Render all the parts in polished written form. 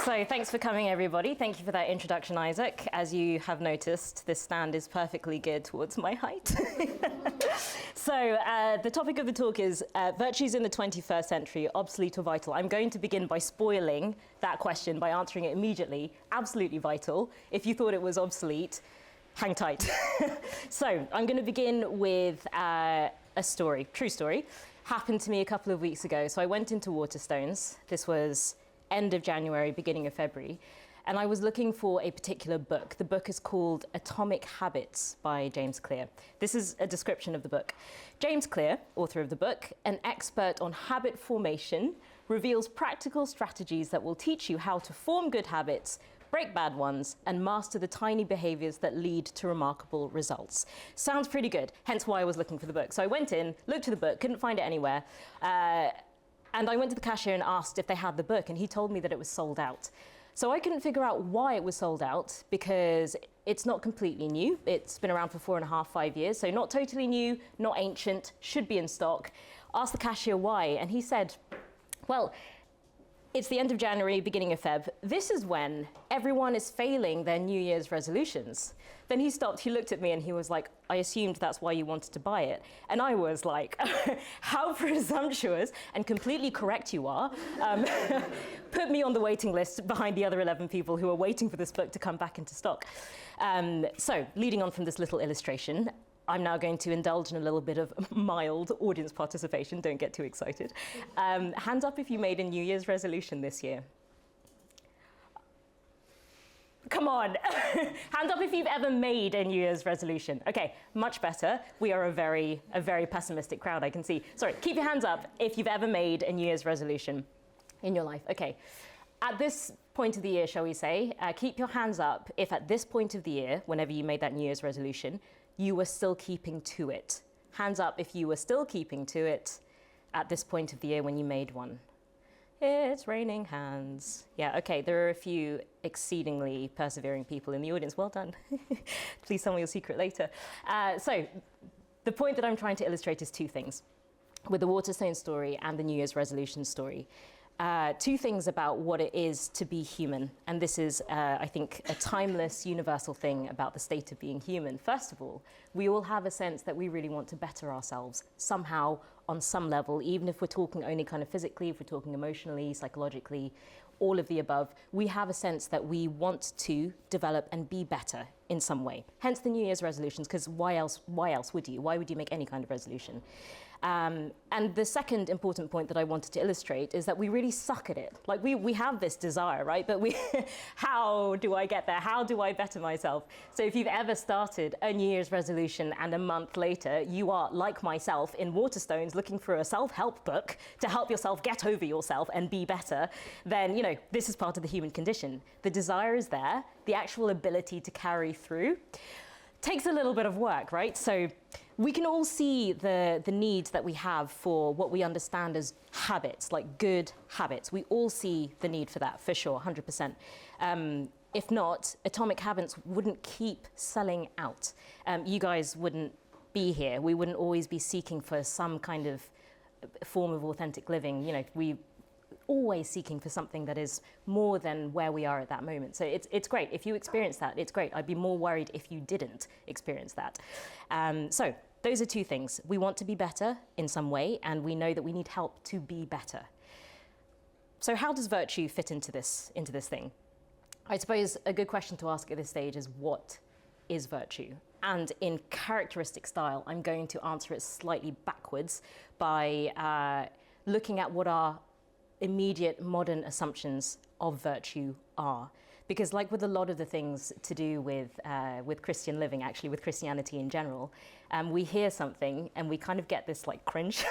So thanks for coming, everybody. Thank you for that introduction, Isaac. As you have noticed, this stand is perfectly geared towards my height. So the topic of the talk is virtues in the 21st century, obsolete or vital. I'm going to begin by spoiling that question by answering it immediately. Absolutely vital. If you thought it was obsolete, hang tight. So I'm going to begin with a story, true story. Happened to me a couple of weeks ago. So I went into Waterstones. This was end of January, beginning of February, and I was looking for a particular book. The book is called Atomic Habits by James Clear. This is a description of the book. James Clear, author of the book, an expert on habit formation, reveals practical strategies that will teach you how to form good habits, break bad ones, and master the tiny behaviors that lead to remarkable results. Sounds pretty good, hence why I was looking for the book. So I went in, looked for the book, couldn't find it anywhere, and I went to the cashier and asked if they had the book, and he told me that it was sold out. So I couldn't figure out why it was sold out, because it's not completely new. It's been around for 4.5, 5 years, so not totally new, not ancient, should be in stock. Asked the cashier why, and he said, well, it's the end of January, beginning of Feb. This is when everyone is failing their New Year's resolutions. Then he stopped, he looked at me and he was like, I assumed that's why you wanted to buy it. And I was like, how presumptuous and completely correct you are. Put me on the waiting list behind the other 11 people who are waiting for this book to come back into stock. So leading on from this little illustration, I'm now going to indulge in a little bit of mild audience participation. Don't get too excited. Hands up if you made a New Year's resolution this year. Come on. Hands up if you've ever made a New Year's resolution. Okay, much better. We are a very pessimistic crowd, I can see. Sorry, keep your hands up if you've ever made a New Year's resolution in your life. Okay. At this point of the year, shall we say, keep your hands up if at this point of the year, whenever you made that New Year's resolution, you were still keeping to it. Hands up if you were still keeping to it at this point of the year when you made one. It's raining hands. Yeah, okay, there are a few exceedingly persevering people in the audience. Well done. Please tell me your secret later. So the point that I'm trying to illustrate is two things. With the Waterstone story and the New Year's resolution story. Two things about what it is to be human, and this is, I think, a timeless, universal thing about the state of being human. First of all, we all have a sense that we really want to better ourselves somehow, on some level, even if we're talking only kind of physically, if we're talking emotionally, psychologically, all of the above. We have a sense that we want to develop and be better in some way. Hence the New Year's resolutions, because why else would you? Why would you make any kind of resolution? And the second important point that I wanted to illustrate is that we really suck at it. Like we have this desire, right? But how do I get there? How do I better myself? So if you've ever started a New Year's resolution and a month later, you are, like myself, in Waterstones looking for a self-help book to help yourself get over yourself and be better, then, you know, this is part of the human condition. The desire is there, the actual ability to carry through takes a little bit of work, right? So we can all see the needs that we have for what we understand as habits, like good habits. We all see the need for that, for sure, 100%. If not, Atomic Habits wouldn't keep selling out. You guys wouldn't be here. We wouldn't always be seeking for some kind of form of authentic living. You know, we always seeking for something that is more than where we are at that moment. So it's great. If you experience that, it's great. I'd be more worried if you didn't experience that. So those are two things. We want to be better in some way, and we know that we need help to be better. So how does virtue fit into this thing? I suppose a good question to ask at this stage is, what is virtue? And in characteristic style, I'm going to answer it slightly backwards by looking at what our immediate modern assumptions of virtue are. Because like with a lot of the things to do with Christian living, actually with Christianity in general, we hear something and we kind of get this like cringe.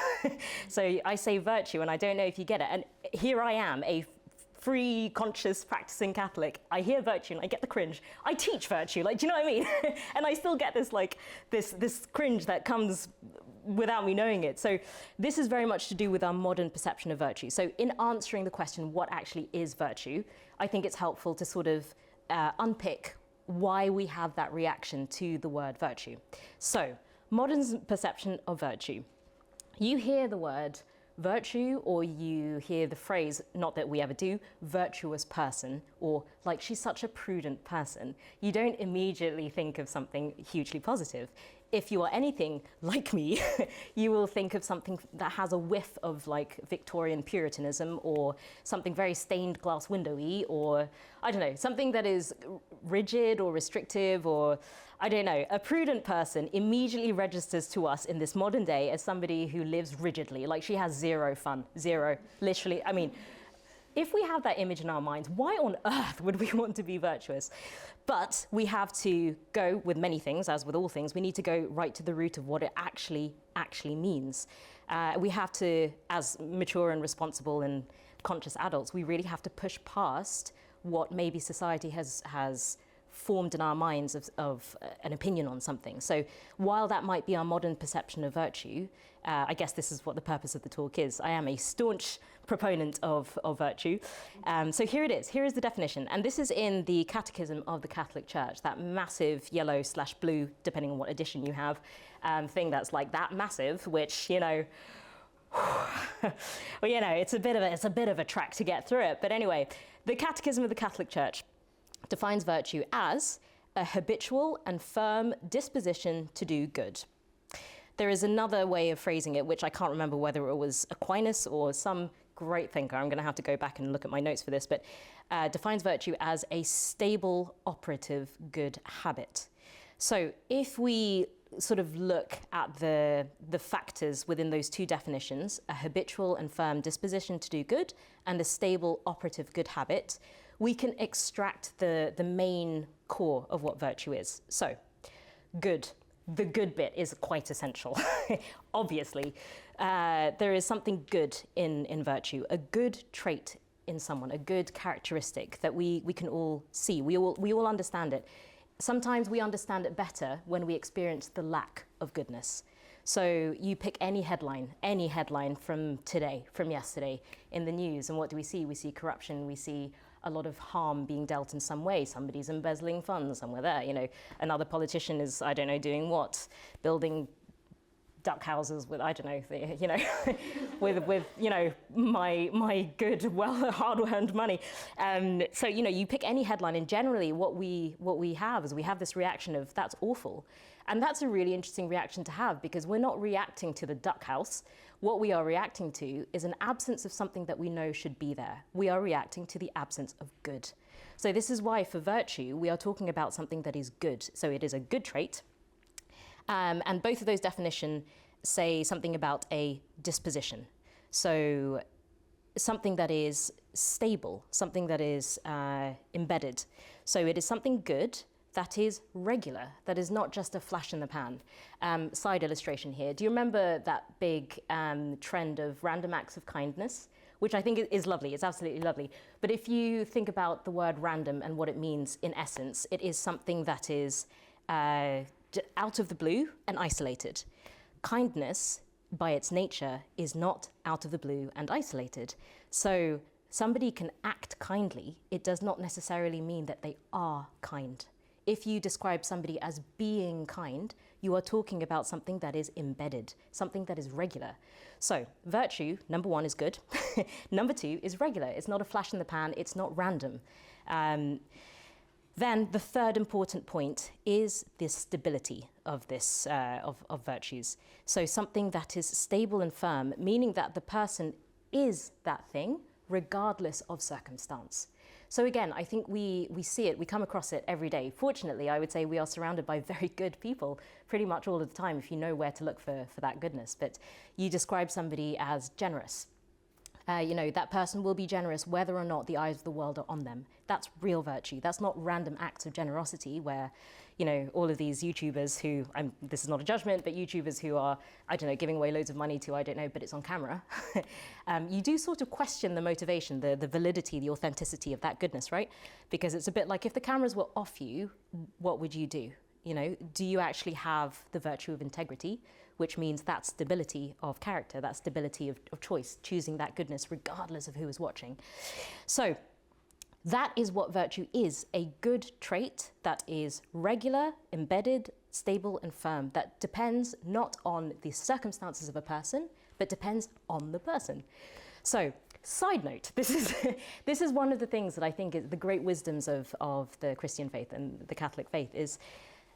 So I say virtue and I don't know if you get it. And here I am, a free, conscious, practicing Catholic. I hear virtue and I get the cringe. I teach virtue, like, do you know what I mean? And I still get this like, this cringe that comes without me knowing it. So this is very much to do with our modern perception of virtue. So in answering the question, what actually is virtue, I think it's helpful to sort of unpick why we have that reaction to the word virtue. So modern perception of virtue. You hear the word virtue or you hear the phrase, not that we ever do, virtuous person, or like she's such a prudent person, you don't immediately think of something hugely positive. If you are anything like me, you will think of something that has a whiff of like Victorian Puritanism or something very stained glass windowy, or I don't know, something that is rigid or restrictive, or I don't know. A prudent person immediately registers to us in this modern day as somebody who lives rigidly, like she has zero fun, zero, literally. I mean, if we have that image in our minds, why on earth would we want to be virtuous? But we have to go with many things, as with all things, we need to go right to the root of what it actually means. We have to, as mature and responsible and conscious adults, we really have to push past what maybe society has formed in our minds of an opinion on something. So while that might be our modern perception of virtue, I guess this is what the purpose of the talk is. I am a staunch proponent of virtue. So here it is. Here is the definition. And this is in the Catechism of the Catholic Church, that massive yellow/blue, depending on what edition you have, thing that's like that massive, which, you know, well, you know, it's a bit of a trek to get through it. But anyway, the Catechism of the Catholic Church defines virtue as a habitual and firm disposition to do good. There is another way of phrasing it, which I can't remember whether it was Aquinas or some great thinker. I'm going to have to go back and look at my notes for this, but defines virtue as a stable, operative, good habit. So if we sort of look at the factors within those two definitions, a habitual and firm disposition to do good and a stable, operative, good habit, we can extract the main core of what virtue is. So, good. The good bit is quite essential. Obviously, there is something good in virtue, a good trait in someone, a good characteristic that we can all see. We all understand it. Sometimes we understand it better when we experience the lack of goodness. So you pick any headline from today, from yesterday in the news, and what do we see? We see corruption, we see a lot of harm being dealt in some way. Somebody's embezzling funds somewhere there, you know. Another politician is, I don't know, doing what? Building duck houses with, I don't know, you know, with you know, my good, well, hard-earned money. So, you know, you pick any headline, and generally what we have is we have this reaction of, that's awful. And that's a really interesting reaction to have, because we're not reacting to the duck house. What we are reacting to is an absence of something that we know should be there. We are reacting to the absence of good. So this is why for virtue, we are talking about something that is good. So it is a good trait. And both of those definitions say something about a disposition. So something that is stable, something that is embedded. So it is something good that is regular, that is not just a flash in the pan. Side illustration here. Do you remember that big trend of random acts of kindness? Which I think is lovely, it's absolutely lovely. But if you think about the word random and what it means in essence, it is something that is out of the blue and isolated. Kindness, by its nature, is not out of the blue and isolated. So somebody can act kindly, it does not necessarily mean that they are kind. If you describe somebody as being kind, you are talking about something that is embedded, something that is regular. So virtue, number one, is good. Number two is regular. It's not a flash in the pan. It's not random. Then the third important point is the stability of this of virtues. So something that is stable and firm, meaning that the person is that thing regardless of circumstance. So again, I think we see it, we come across it every day. Fortunately, I would say we are surrounded by very good people pretty much all of the time if you know where to look for that goodness. But you describe somebody as generous. You know, that person will be generous whether or not the eyes of the world are on them. That's real virtue. That's not random acts of generosity where, you know, all of these YouTubers who, this is not a judgment, but YouTubers who are, I don't know, giving away loads of money to, I don't know, but it's on camera. You do sort of question the motivation, the validity, the authenticity of that goodness, right? Because it's a bit like if the cameras were off you, what would you do? You know, do you actually have the virtue of integrity, which means that stability of character, that stability of choice, choosing that goodness regardless of who is watching. So that is what virtue is, a good trait that is regular, embedded, stable and firm, that depends not on the circumstances of a person, but depends on the person. So, side note, this is one of the things that I think is the great wisdoms of the Christian faith and the Catholic faith is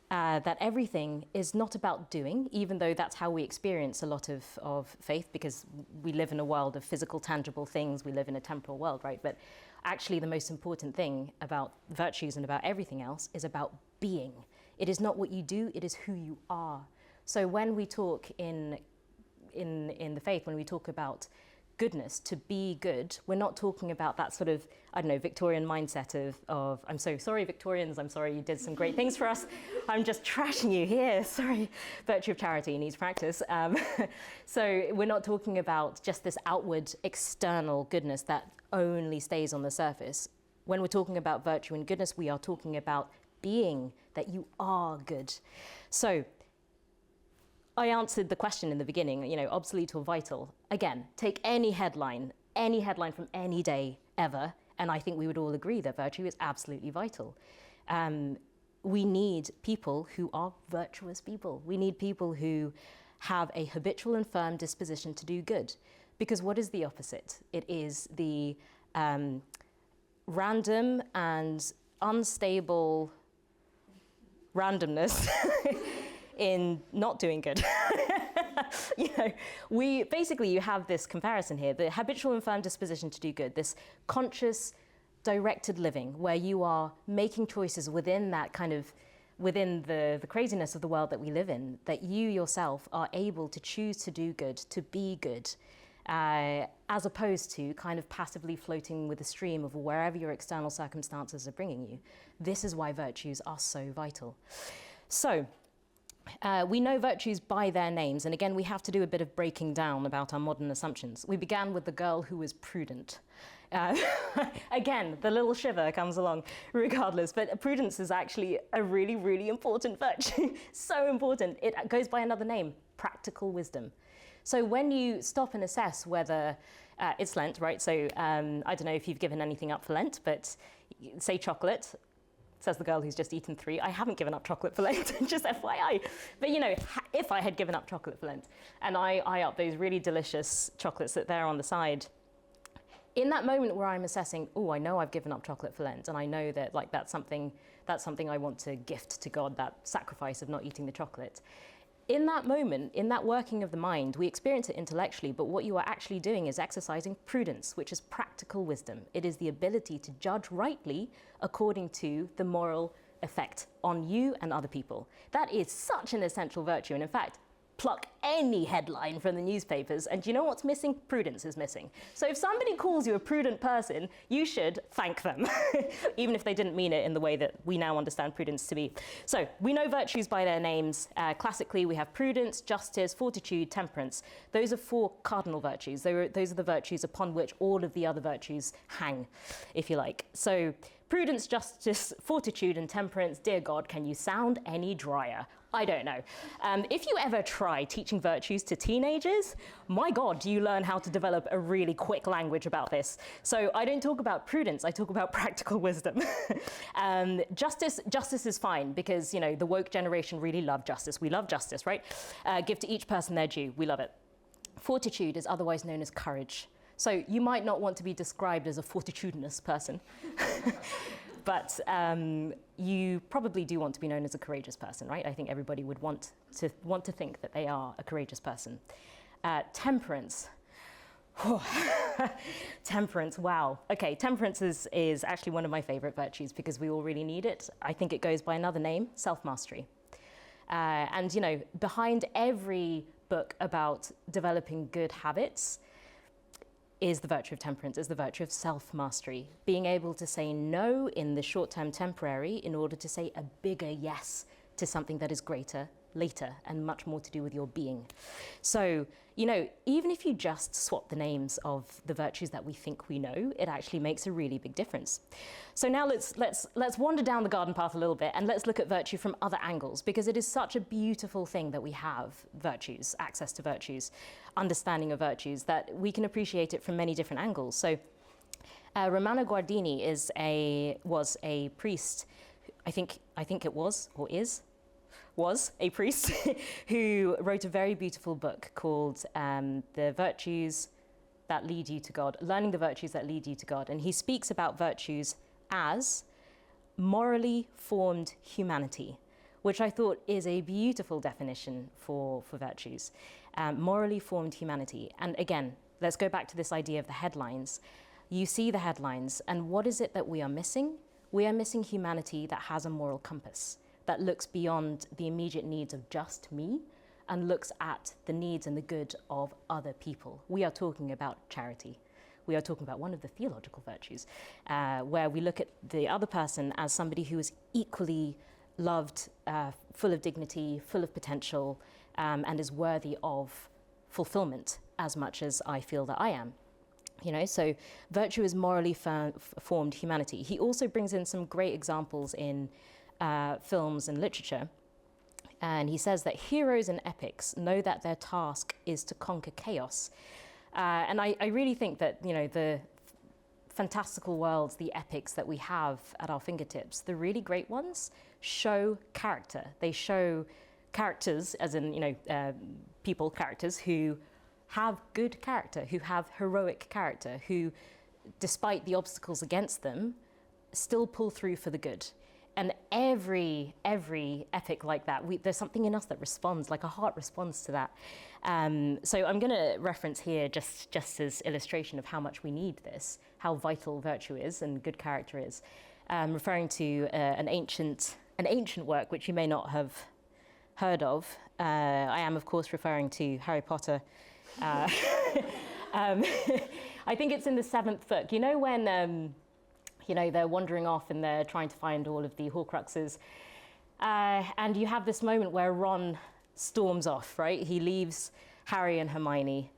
that everything is not about doing, even though that's how we experience a lot of faith, because we live in a world of physical, tangible things, we live in a temporal world, right? But actually the most important thing about virtues and about everything else is about being. It is not what you do, it is who you are. So when we talk in the faith, when we talk about goodness, to be good, we're not talking about that sort of, I don't know, Victorian mindset of I'm so sorry, Victorians, I'm sorry you did some great things for us. I'm just trashing you here, sorry. Virtue of charity needs practice. So we're not talking about just this outward, external goodness that only stays on the surface. When we're talking about virtue and goodness, we are talking about being, that you are good. So I answered the question in the beginning, you know, obsolete or vital. Again, take any headline from any day ever, and I think we would all agree that virtue is absolutely vital. We need people who are virtuous people. We need people who have a habitual and firm disposition to do good. Because what is the opposite? It is the random and unstable randomness in not doing good. You know, you have this comparison here, the habitual and firm disposition to do good, this conscious, directed living where you are making choices within that kind of, within the craziness of the world that we live in, that you yourself are able to choose to do good, to be good, as opposed to kind of passively floating with the stream of wherever your external circumstances are bringing you. This is why virtues are so vital. So, we know virtues by their names, and again, we have to do a bit of breaking down about our modern assumptions. We began with the girl who was prudent. Again, the little shiver comes along regardless, but prudence is actually a really, really important virtue. So important. It goes by another name, practical wisdom. So when you stop and assess whether it's Lent, right? So I don't know if you've given anything up for Lent, but say chocolate. Says the girl who's just eaten 3. I haven't given up chocolate for Lent, just FYI. But you know, if I had given up chocolate for Lent, and I up those really delicious chocolates that they're on the side, in that moment where I'm assessing, oh, I know I've given up chocolate for Lent, and I know that like that's something I want to gift to God, that sacrifice of not eating the chocolate. In that moment, in that working of the mind, we experience it intellectually, but what you are actually doing is exercising prudence, which is practical wisdom. It is the ability to judge rightly according to the moral effect on you and other people. That is such an essential virtue, and in fact, pluck any headline from the newspapers, and do you know what's missing? Prudence is missing. So if somebody calls you a prudent person, you should thank them, even if they didn't mean it in the way that we now understand prudence to be. So we know virtues by their names. Classically, we have prudence, justice, fortitude, temperance. Those are 4 cardinal virtues. Those are the virtues upon which all of the other virtues hang, if you like. So prudence, justice, fortitude, and temperance, dear God, can you sound any drier? I don't know. If you ever try teaching virtues to teenagers, my God, do you learn how to develop a really quick language about this. So I don't talk about prudence, I talk about practical wisdom. Justice is fine because, you know, the woke generation really love justice. We love justice, right? Give to each person their due. We love it. Fortitude is otherwise known as courage. So you might not want to be described as a fortitudinous person. But you probably do want to be known as a courageous person, right? I think everybody would want to think that they are a courageous person. Temperance. Temperance, wow. Okay, temperance is actually one of my favorite virtues because we all really need it. I think it goes by another name, self-mastery. And you know, behind every book about developing good habits is the virtue of temperance, is the virtue of self-mastery. Being able to say no in the short-term temporary in order to say a bigger yes to something that is greater later and much more to do with your being. So, you know, even if you just swap the names of the virtues that we think we know, it actually makes a really big difference. So now let's wander down the garden path a little bit and let's look at virtue from other angles, because it is such a beautiful thing that we have virtues, access to virtues, understanding of virtues, that we can appreciate it from many different angles. So Romano Guardini was a priest, I think it was, or is, was a priest who wrote a very beautiful book called The Virtues That Lead You to God, Learning the Virtues That Lead You to God. And he speaks about virtues as morally formed humanity, which I thought is a beautiful definition for virtues. Morally formed humanity. And again, let's go back to this idea of the headlines. You see the headlines, and what is it that we are missing? We are missing humanity that has a moral compass, that looks beyond the immediate needs of just me and looks at the needs and the good of other people. We are talking about charity. We are talking about one of the theological virtues, where we look at the other person as somebody who is equally loved, full of dignity, full of potential, and is worthy of fulfillment as much as I feel that I am. You know, so virtue is morally formed humanity. He also brings in some great examples in films and literature. And he says that heroes in epics know that their task is to conquer chaos. And I really think that, you know, the fantastical worlds, the epics that we have at our fingertips, the really great ones, show character. They show characters, as in, you know, people, characters who have good character, who have heroic character, who, despite the obstacles against them, still pull through for the good. And every epic like that, there's something in us that responds, like our heart responds to that. So I'm going to reference here just as illustration of how much we need this, how vital virtue is and good character is. Referring to an ancient work which you may not have heard of. I am, of course, referring to Harry Potter. I think it's in the 7th book. You know when you know, they're wandering off and they're trying to find all of the Horcruxes. And you have this moment where Ron storms off, right? He leaves Harry and Hermione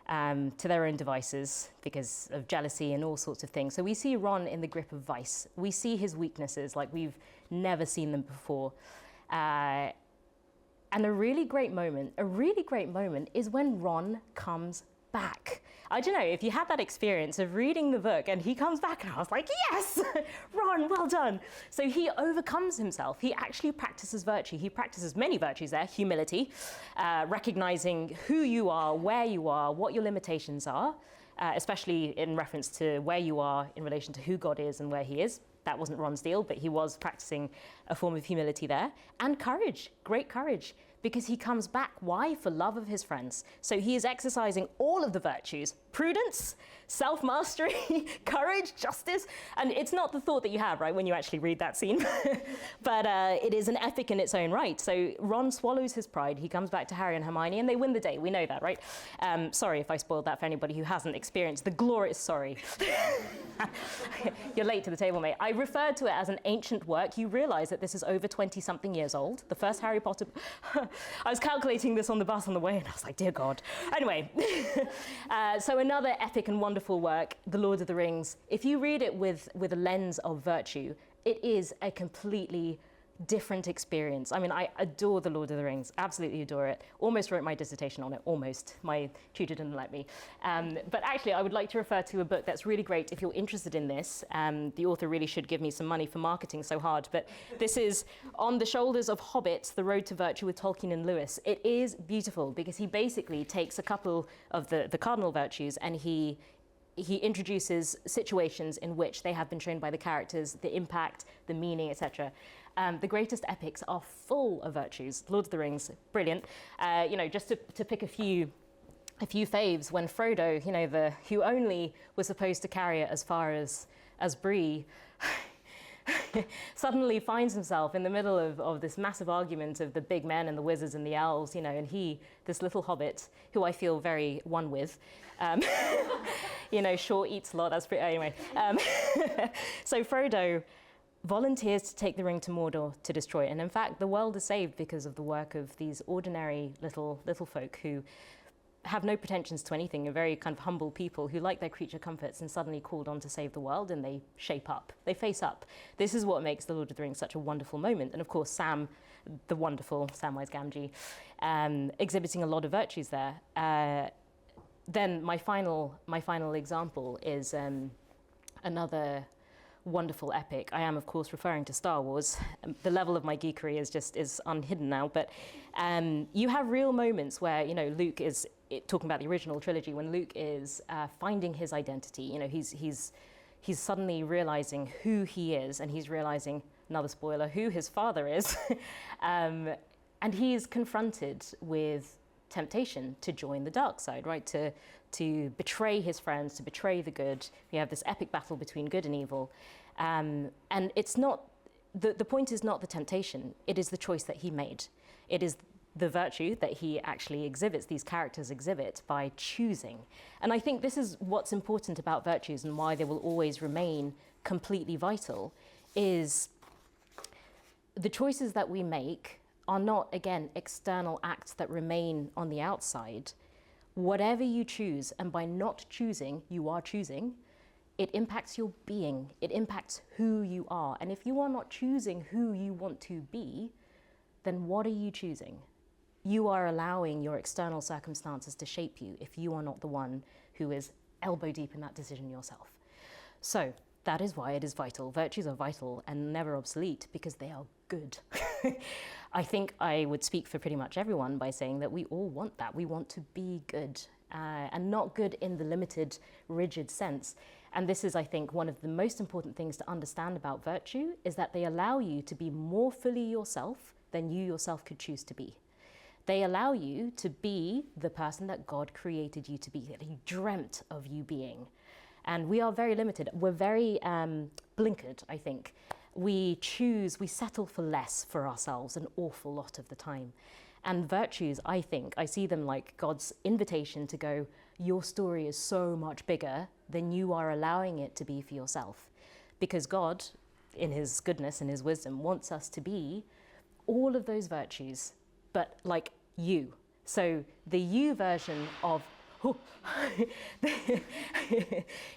to their own devices because of jealousy and all sorts of things. So we see Ron in the grip of vice. We see his weaknesses like we've never seen them before. And a really great moment is when Ron comes back. I don't know, if you had that experience of reading the book and he comes back and I was like, yes, Ron, well done. So he overcomes himself. He actually practices virtue. He practices many virtues there, humility, recognizing who you are, where you are, what your limitations are, especially in reference to where you are in relation to who God is and where he is. That wasn't Ron's deal, but he was practicing a form of humility there. And courage, great courage. Because he comes back, why? For love of his friends. So he is exercising all of the virtues: prudence, self-mastery, courage, justice. And it's not the thought that you have, right, when you actually read that scene. But it is an epic in its own right. So Ron swallows his pride. He comes back to Harry and Hermione, and they win the day. We know that, right? Sorry if I spoiled that for anybody who hasn't experienced the glorious, sorry. You're late to the table, mate. I referred to it as an ancient work. You realize that this is over 20-something years old. The first Harry Potter... I was calculating this on the bus on the way, and I was like, dear God. Anyway, so another epic and wonderful work, The Lord of the Rings. If you read it with a lens of virtue, it is a completely different experience. I mean, I adore The Lord of the Rings, absolutely adore it. Almost wrote my dissertation on it, almost. My tutor didn't let me. But actually, I would like to refer to a book that's really great if you're interested in this. The author really should give me some money for marketing so hard. But this is On the Shoulders of Hobbits, The Road to Virtue with Tolkien and Lewis. It is beautiful because he basically takes a couple of the cardinal virtues and he introduces situations in which they have been shown by the characters, the impact, the meaning, etc. The greatest epics are full of virtues. Lord of the Rings, brilliant. You know, just to pick a few faves, when Frodo, you know, who only was supposed to carry it as far as Bree, suddenly finds himself in the middle of this massive argument of the big men and the wizards and the elves, you know, and he, this little hobbit, who I feel very one with, you know, short, eats a lot, that's pretty, anyway. So Frodo volunteers to take the ring to Mordor to destroy it. And in fact, the world is saved because of the work of these ordinary little folk who have no pretensions to anything, a very kind of humble people who like their creature comforts and suddenly called on to save the world, and they shape up, they face up. This is what makes The Lord of the Rings such a wonderful moment. And of course, Sam, the wonderful Samwise Gamgee, exhibiting a lot of virtues there. Then my final example is another wonderful epic. I am, of course, referring to Star Wars. The level of my geekery is unhidden now, but you have real moments where, Luke is talking about the original trilogy, when Luke is finding his identity. He's suddenly realizing who he is, and he's realizing, another spoiler, who his father is. And he is confronted with temptation to join the dark side, right? To betray his friends, to betray the good. We have this epic battle between good and evil. And it's not, the point is not the temptation, it is the choice that he made. It is the virtue that he actually exhibits, these characters exhibit, by choosing. And I think this is what's important about virtues and why they will always remain completely vital, is the choices that we make are not, again, external acts that remain on the outside. Whatever you choose, and by not choosing, you are choosing, it impacts your being, it impacts who you are. And if you are not choosing who you want to be, then what are you choosing? You are allowing your external circumstances to shape you if you are not the one who is elbow deep in that decision yourself. So that is why it is vital. Virtues are vital and never obsolete, because they are good. I think I would speak for pretty much everyone by saying that we all want that. We want to be good, and not good in the limited, rigid sense. And this is, I think, one of the most important things to understand about virtue, is that they allow you to be more fully yourself than you yourself could choose to be. They allow you to be the person that God created you to be, that He dreamt of you being. And we are very limited. We're very blinkered, I think. We settle for less for ourselves an awful lot of the time. And virtues, I think, I see them like God's invitation to go, your story is so much bigger than you are allowing it to be for yourself. Because God, in His goodness and His wisdom, wants us to be all of those virtues, but like you. So the you version of,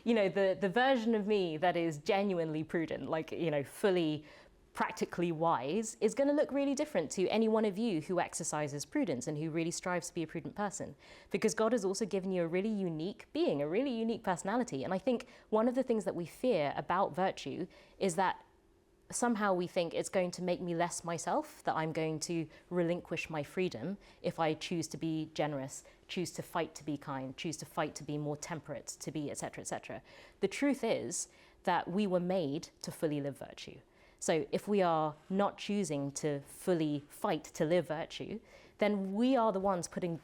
the version of me that is genuinely prudent, like, fully practically wise, is going to look really different to any one of you who exercises prudence and who really strives to be a prudent person. Because God has also given you a really unique being, a really unique personality. And I think one of the things that we fear about virtue is that somehow we think it's going to make me less myself, that I'm going to relinquish my freedom if I choose to be generous, choose to fight to be kind, choose to fight to be more temperate, to be etc., etc. The truth is that we were made to fully live virtue. So if we are not choosing to fully fight to live virtue, then we are the ones putting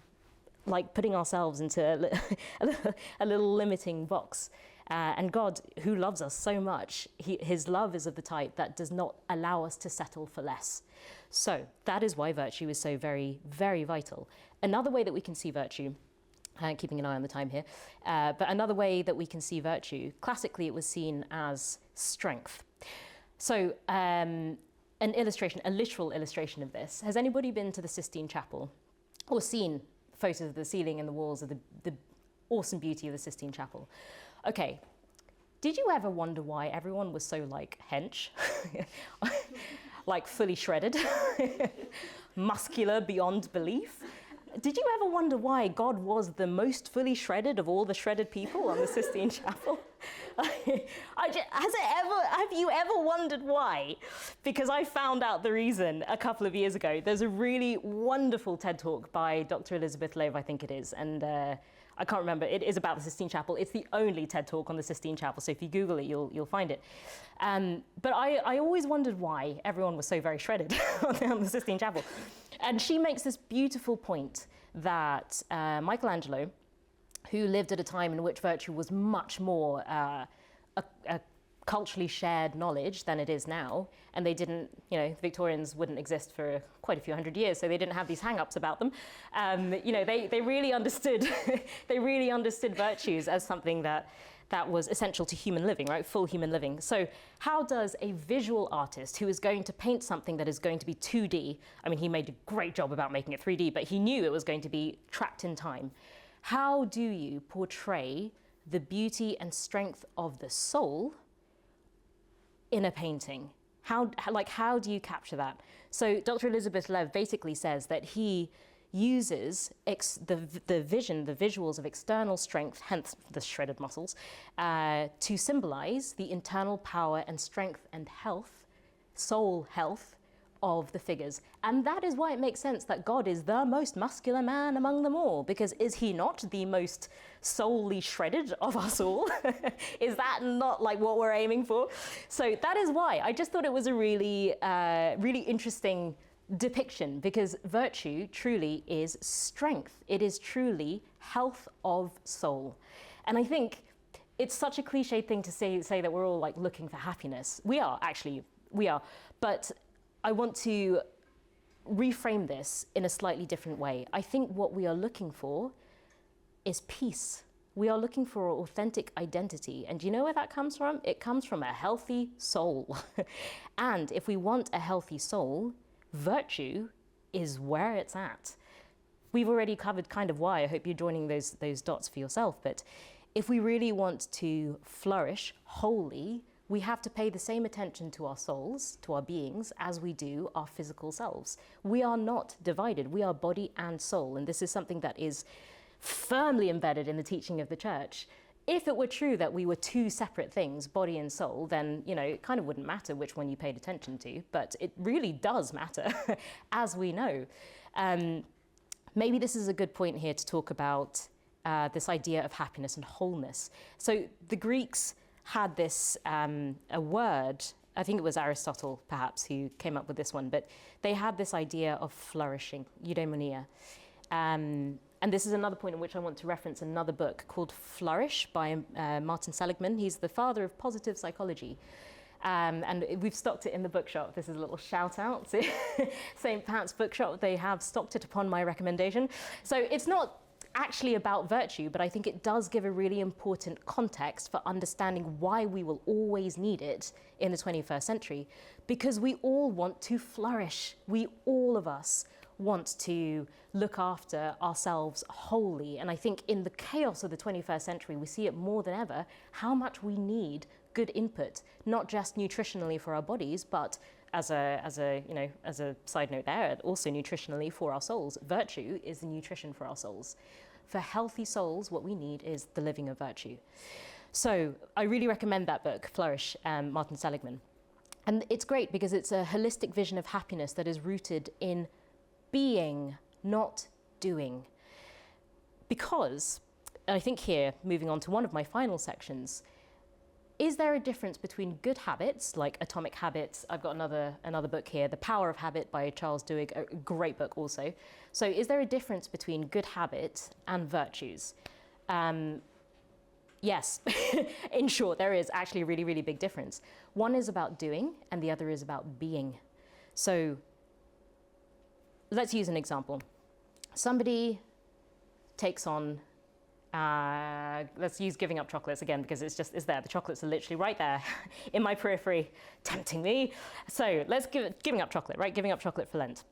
ourselves into a little limiting box. And God, who loves us so much, His love is of the type that does not allow us to settle for less. So that is why virtue is so very, very vital. Another way that we can see virtue, keeping an eye on the time here, but another way that we can see virtue, classically it was seen as strength. So a literal illustration of this. Has anybody been to the Sistine Chapel or seen photos of the ceiling and the walls of the awesome beauty of the Sistine Chapel? Okay, did you ever wonder why everyone was so hench? Like fully shredded, muscular beyond belief? Did you ever wonder why God was the most fully shredded of all the shredded people on the Sistine Chapel? Have you ever wondered why? Because I found out the reason a couple of years ago. There's a really wonderful TED Talk by Dr. Elizabeth Loeb, I think it is, and I can't remember. It is about the Sistine Chapel. It's the only TED Talk on the Sistine Chapel, so if you Google it, you'll find it. But I always wondered why everyone was so very shredded on the Sistine Chapel. And she makes this beautiful point that Michelangelo, who lived at a time in which virtue was much more a culturally shared knowledge than it is now, and they didn't, the Victorians wouldn't exist for quite a few hundred years, so they didn't have these hang-ups about them. They really understood they really understood virtues as something that was essential to human living, right? Full human living. So how does a visual artist who is going to paint something that is going to be 2D, I mean, he made a great job about making it 3D, but he knew it was going to be trapped in time. How do you portray the beauty and strength of the soul in a painting? How do you capture that? So Dr. Elizabeth Lev basically says that he uses the visuals of external strength, hence the shredded muscles, to symbolize the internal power and strength and health, soul health, of the figures. And that is why it makes sense that God is the most muscular man among them all, because is he not the most soully shredded of us all? Is that not like what we're aiming for? So that is why I just thought it was a really, really interesting depiction, because virtue truly is strength. It is truly health of soul. And I think it's such a cliche thing to say that we're all like looking for happiness. We are, actually, we are. But I want to reframe this in a slightly different way. I think what we are looking for is peace. We are looking for authentic identity. And do you know where that comes from? It comes from a healthy soul. And if we want a healthy soul, virtue is where it's at. We've already covered kind of why. I hope you're joining those dots for yourself. But if we really want to flourish wholly, we have to pay the same attention to our souls, to our beings, as we do our physical selves. We are not divided. We are body and soul. And this is something that is firmly embedded in the teaching of the church. If it were true that we were two separate things, body and soul, then, you know, it kind of wouldn't matter which one you paid attention to, but it really does matter, as we know. Maybe this is a good point here to talk about this idea of happiness and wholeness. So the Greeks had this, a word, I think it was Aristotle perhaps who came up with this one, but they had this idea of flourishing, eudaimonia. And this is another point in which I want to reference another book called Flourish by Martin Seligman. He's the father of positive psychology. And we've stocked it in the bookshop. This is a little shout out to St. Pat's Bookshop. They have stocked it upon my recommendation. So it's not actually about virtue, but I think it does give a really important context for understanding why we will always need it in the 21st century, because we all want to flourish. We, all of us, want to look after ourselves wholly. And I think in the chaos of the 21st century, we see it more than ever, how much we need good input, not just nutritionally for our bodies, but as a side note there, also nutritionally for our souls. Virtue is the nutrition for our souls. For healthy souls, what we need is the living of virtue. So I really recommend that book, Flourish, Martin Seligman. And it's great because it's a holistic vision of happiness that is rooted in being, not doing. Because, I think here, moving on to one of my final sections, is there a difference between good habits, like Atomic Habits? I've got another book here, The Power of Habit by Charles Duhigg, a great book also. So is there a difference between good habit and virtues? Yes, in short, there is actually a really, really big difference. One is about doing and the other is about being. So let's use an example. Somebody takes on let's use giving up chocolates again, because it's there. The chocolates are literally right there in my periphery, tempting me. So let's giving up chocolate, right? Giving up chocolate for Lent.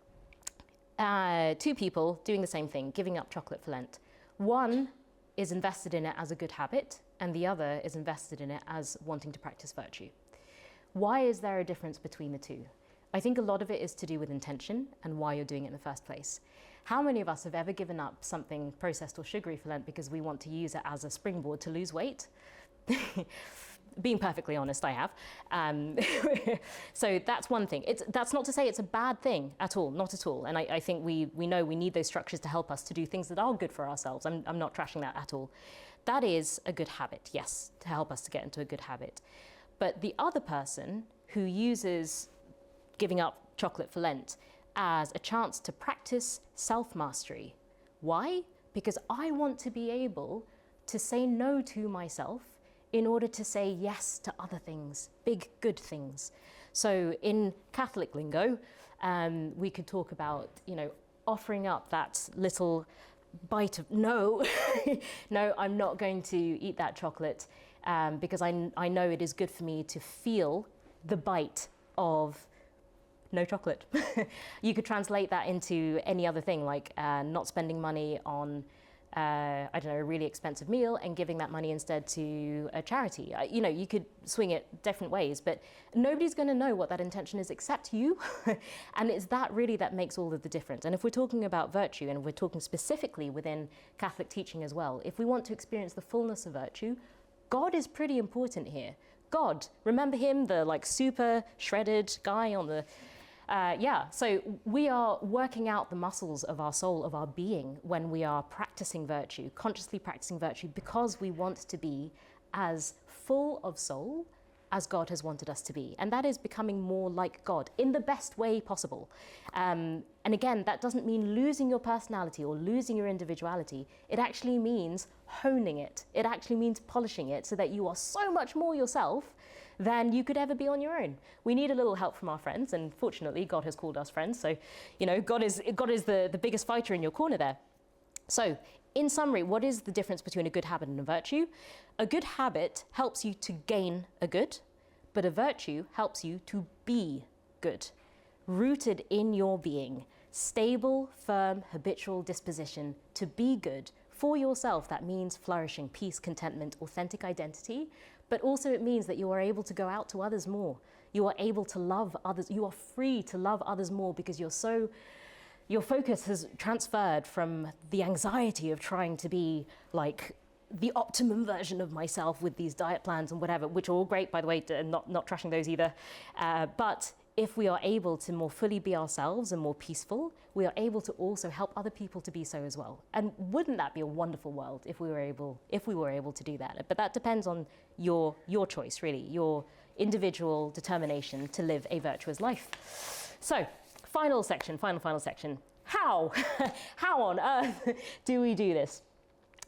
Two people doing the same thing, giving up chocolate for Lent. One is invested in it as a good habit, and the other is invested in it as wanting to practice virtue. Why is there a difference between the two? I think a lot of it is to do with intention and why you're doing it in the first place. How many of us have ever given up something processed or sugary for Lent because we want to use it as a springboard to lose weight? Being perfectly honest, I have. So that's one thing. That's not to say it's a bad thing at all, not at all. And I think we know we need those structures to help us to do things that are good for ourselves. I'm not trashing that at all. That is a good habit, yes, to help us to get into a good habit. But the other person who uses giving up chocolate for Lent as a chance to practice self-mastery. Why? Because I want to be able to say no to myself in order to say yes to other things, big, good things. So in Catholic lingo, we could talk about, offering up that little bite of, no, no, I'm not going to eat that chocolate because I know it is good for me to feel the bite of no chocolate. You could translate that into any other thing, like not spending money on I don't know, a really expensive meal and giving that money instead to a charity. You know, you could swing it different ways, but nobody's going to know what that intention is except you. And it's that really that makes all of the difference. And if we're talking about virtue, and we're talking specifically within Catholic teaching as well, if we want to experience the fullness of virtue, God is pretty important here. God, remember him, the like super shredded guy on the so we are working out the muscles of our soul, of our being, when we are practicing virtue, consciously practicing virtue, because we want to be as full of soul as God has wanted us to be. And that is becoming more like God in the best way possible. And again, that doesn't mean losing your personality or losing your individuality. It actually means honing it. It actually means polishing it so that you are so much more yourself than you could ever be on your own. We need a little help from our friends, and fortunately, God has called us friends. So, you know, God is the biggest fighter in your corner there. So, in summary, what is the difference between a good habit and a virtue? A good habit helps you to gain a good, but a virtue helps you to be good, rooted in your being, stable, firm, habitual disposition to be good for yourself. That means flourishing, peace, contentment, authentic identity, but also it means that you are able to go out to others more. You are able to love others. You are free to love others more because your focus has transferred from the anxiety of trying to be like the optimum version of myself with these diet plans and whatever, which are all great, by the way, not trashing those either. But if we are able to more fully be ourselves and more peaceful, we are able to also help other people to be so as well. And wouldn't that be a wonderful world if we were able to do that? But that depends on your choice, really, your individual determination to live a virtuous life. So, final section. How? How on earth do we do this?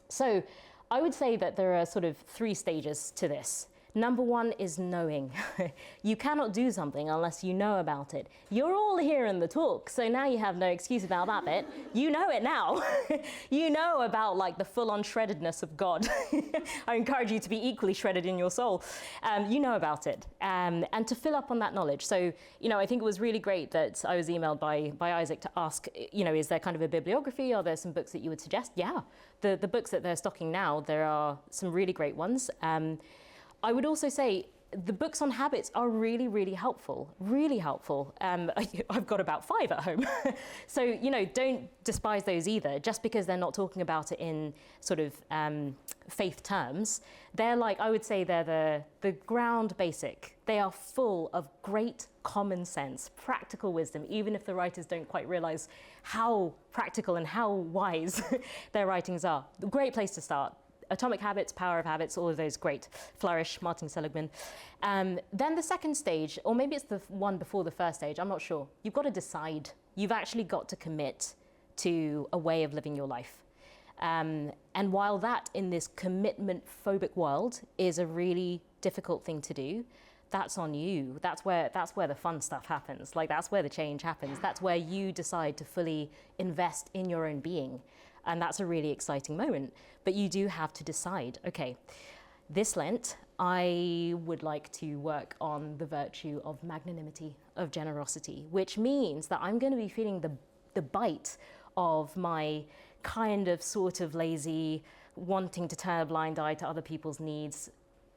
So, I would say that there are sort of 3 stages to this. Number 1 is knowing. You cannot do something unless you know about it. You're all here in the talk, so now you have no excuse about that bit. You know it now. You know about like the full-on shreddedness of God. I encourage you to be equally shredded in your soul. You know about it, and to fill up on that knowledge. So, you know, I think it was really great that I was emailed by Isaac to ask, you know, is there kind of a bibliography? Are there some books that you would suggest? Yeah, the books that they're stocking now, there are some really great ones. I would also say the books on habits are really, really helpful, really helpful. I've got about 5 at home. So, you know, don't despise those either, just because they're not talking about it in sort of faith terms. They're like, I would say they're the ground basic. They are full of great common sense, practical wisdom, even if the writers don't quite realize how practical and how wise their writings are. A great place to start. Atomic Habits, Power of Habits, all of those great. Flourish, Martin Seligman. Then the second stage, or maybe it's the one before the first stage, I'm not sure. You've got to decide. You've actually got to commit to a way of living your life. And while that in this commitment-phobic world is a really difficult thing to do, that's on you. That's where the fun stuff happens. Like, that's where the change happens. That's where you decide to fully invest in your own being. And that's a really exciting moment. But you do have to decide, okay, this Lent, I would like to work on the virtue of magnanimity, of generosity, which means that I'm going to be feeling the bite of my kind of sort of lazy, wanting to turn a blind eye to other people's needs.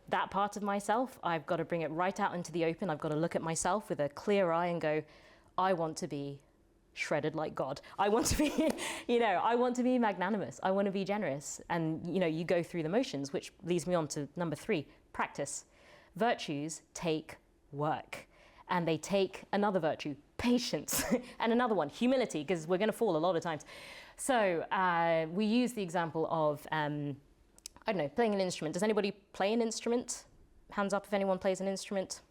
That part of myself, I've got to bring it right out into the open. I've got to look at myself with a clear eye and go, I want to be shredded like God. I want to be, you know, I want to be magnanimous. I want to be generous. And, you know, you go through the motions, which leads me on to number 3, practice. Virtues take work. And they take another virtue, patience, and another one, humility, because we're going to fall a lot of times. So we use the example of, I don't know, playing an instrument. Does anybody play an instrument? Hands up if anyone plays an instrument.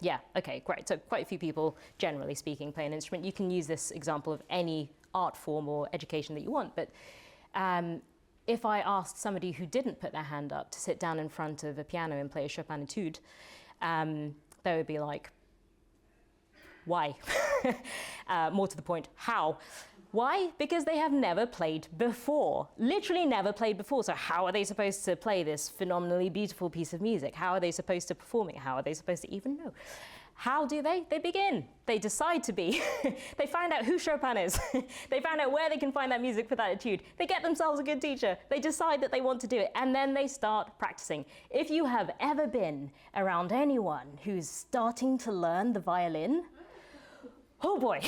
Yeah, okay, great. So quite a few people, generally speaking, play an instrument. You can use this example of any art form or education that you want. But if I asked somebody who didn't put their hand up to sit down in front of a piano and play a Chopin etude, they would be like, why? More to the point, how? Why? Because they have never played before, literally never played before. So how are they supposed to play this phenomenally beautiful piece of music? How are they supposed to perform it? How are they supposed to even know? How do they? They begin. They decide to be. They find out who Chopin is. They find out where they can find that music for that etude. They get themselves a good teacher. They decide that they want to do it, and then they start practicing. If you have ever been around anyone who's starting to learn the violin, oh boy.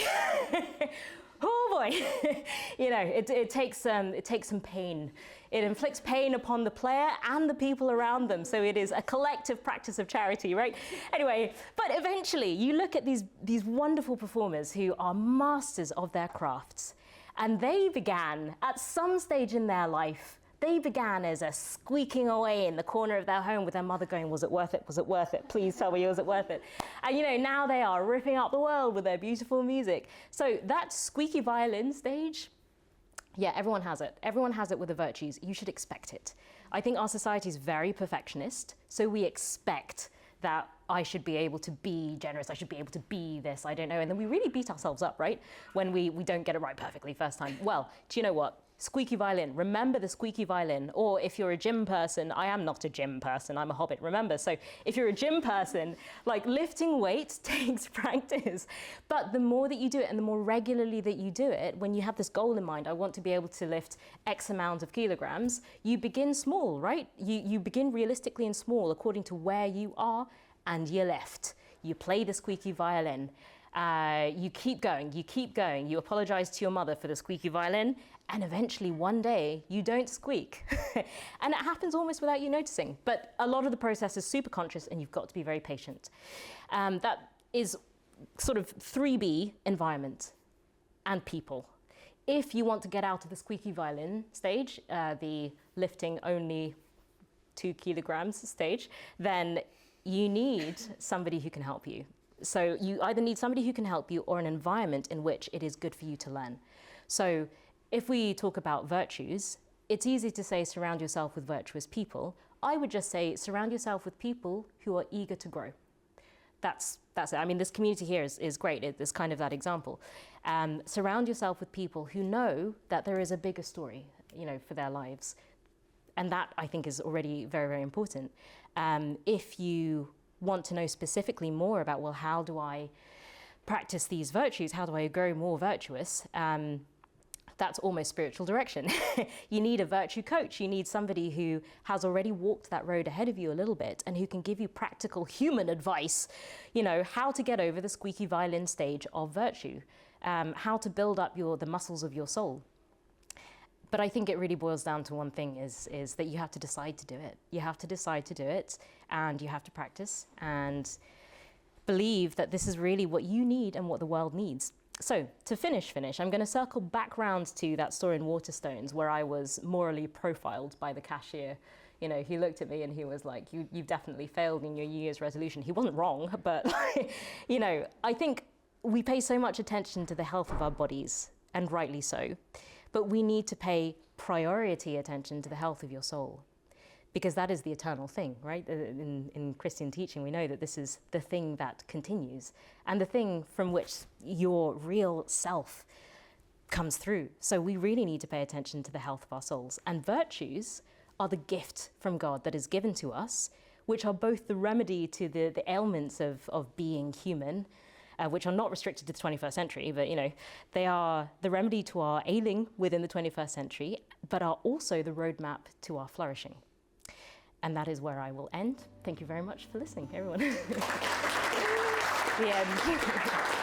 Oh boy, you know, it takes some pain. It inflicts pain upon the player and the people around them. So it is a collective practice of charity, right? Anyway, but eventually you look at these wonderful performers who are masters of their crafts, and they began at some stage in their life. They began as a squeaking away in the corner of their home with their mother going, was it worth it? Was it worth it? Please tell me, was it worth it? And you know, now they are ripping up the world with their beautiful music. So that squeaky violin stage, yeah, everyone has it. Everyone has it with the virtues. You should expect it. I think our society is very perfectionist, so we expect that I should be able to be generous, I should be able to be this, I don't know. And then we really beat ourselves up, right? When we don't get it right perfectly first time. Well, do you know what? Squeaky violin, remember the squeaky violin. Or if you're a gym person, I am not a gym person, I'm a hobbit, remember. So if you're a gym person, like lifting weights takes practice. But the more that you do it and the more regularly that you do it, when you have this goal in mind, I want to be able to lift X amount of kilograms, you begin small, right? You begin realistically and small according to where you are and your left. You play the squeaky violin. You keep going, you apologize to your mother for the squeaky violin, and eventually one day you don't squeak. And it happens almost without you noticing. But a lot of the process is super conscious, and you've got to be very patient. That is sort of 3B, environment and people. If you want to get out of the squeaky violin stage, the lifting only 2 kilograms stage, then you need somebody who can help you. So you either need somebody who can help you or an environment in which it is good for you to learn. So if we talk about virtues, it's easy to say surround yourself with virtuous people. I would just say surround yourself with people who are eager to grow. That's it. I mean, this community here is great. It's kind of that example. Surround yourself with people who know that there is a bigger story, you know, for their lives. And that, I think, is already very, very important. If you want to know specifically more about, well, how do I practice these virtues? How do I grow more virtuous? That's almost spiritual direction. You need a virtue coach. You need somebody who has already walked that road ahead of you a little bit and who can give you practical human advice, you know, how to get over the squeaky violin stage of virtue, how to build up the muscles of your soul. But I think it really boils down to one thing is that you have to decide to do it. You have to decide to do it, and you have to practice and believe that this is really what you need and what the world needs. So to finish, I'm going to circle back round to that store in Waterstones where I was morally profiled by the cashier. You know, he looked at me and he was like, you've definitely failed in your New Year's resolution. He wasn't wrong, but you know, I think we pay so much attention to the health of our bodies, and rightly so. But we need to pay priority attention to the health of your soul, because that is the eternal thing, right? In Christian teaching, we know that this is the thing that continues and the thing from which your real self comes through. So we really need to pay attention to the health of our souls. And virtues are the gift from God that is given to us, which are both the remedy to the ailments of being human, which are not restricted to the 21st century, but you know, they are the remedy to our ailing within the 21st century, but are also the roadmap to our flourishing. And that is where I will end. Thank you very much for listening, everyone. The end.